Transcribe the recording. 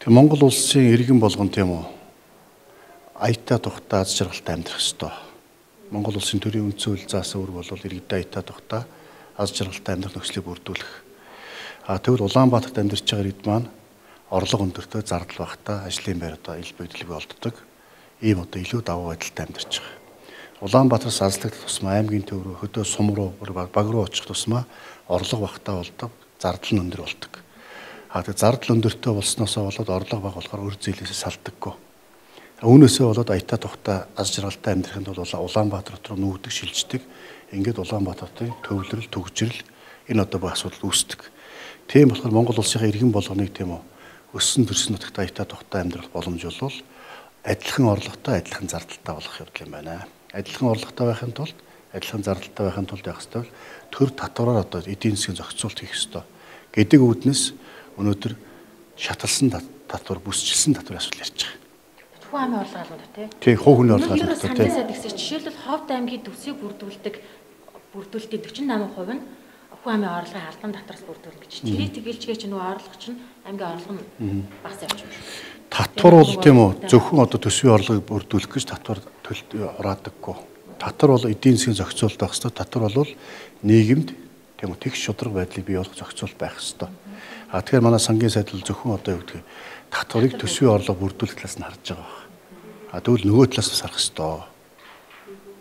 Тэг Монгол улсын иргэн болгон тийм үү аятаа тухтай аз жаргалтай амьдрах ёстой. Монгол улсын төрийн үндсэн хууль заасан үүрэг бол иргэдээ аятаа тухтай аз жаргалтай амьдрах нөхцөлийг бүрдүүлэх. Тэгвэл Улаанбаатарт амьдарч байгаа иргэд маань орлого өндөртэй зардал багтаа ажлын байр одоо ил бэлгэлгүй болддог. Ийм одоо илүү давуу байдалтай амьдарч байгаа. Улаанбаатараас азлагдах тусмаа аймгийн төв рүү хөдөө сум руу баг руу очих тусмаа орлого багтаа болдог, зардал нь өндөр болдог. Тэг зардал өндөртэй болсноосоо болоод орлого бага болохоор өр зээлээс салдаггүй. Үүнээсээ болоод аятаа тухтай аз жаргалтай амьдрахын тулд Улаанбаатар руу нүүдэг, шилждэг. Ингээд Улаанбаатарын төвлөрөл, төгжрөл энэ одоо бүх асуудал үүсдэг. Тийм болохоор Монгол улсын иргэн болгоныг тийм үү өссөн төрсөн нутагт аятаа тухтай амьдрах боломж бол адилхан орлоготой, адилхан зардалтай болох явдал юм байна. Адилхан орлоготой байхын тулд, адилхан зардалтай байхын тулд яг хэвэл төр татвараар одоо эдийн засгийн зохицуулт хийх ёстой гэдэг үүднээс өнөөдөр шаталсан татвар, бүсчилсэн татвар асуудал ярьж байгаа. Хувь амын орлого албад тий. Тий, хувь хүний орлого албад тий. Жишээлбэл Ховд аймгийн төвсийг бүрдүүлэлтийн 48% нь хувь амын орлогын албан татвараас бүрдүүлнэ гэж. Тэрийг тэгэлжгээ чинь нөгөө орлого чинь аймгийн орлого нь багас явж байна. Татвар бол тийм үү зөвхөн одоо төсвийн орлогыг бүрдүүлэх гэж татвар хураадаггүй. Татвар бол эдийн засгийн зохицуулт байх ёстой. Татвар бол нийгэмд тийм үү тэгш шудраг байдлыг бий болгох зохицуулт байх ёстой. Тэгэхээр манай сангийн сайд бол зөвхөн одоо юу гэдэг татварыг төсвийн орлого бүрдүүлэх талаас нь харж байгаа. Тэгвэл нөгөө талаас бас харах ёстой.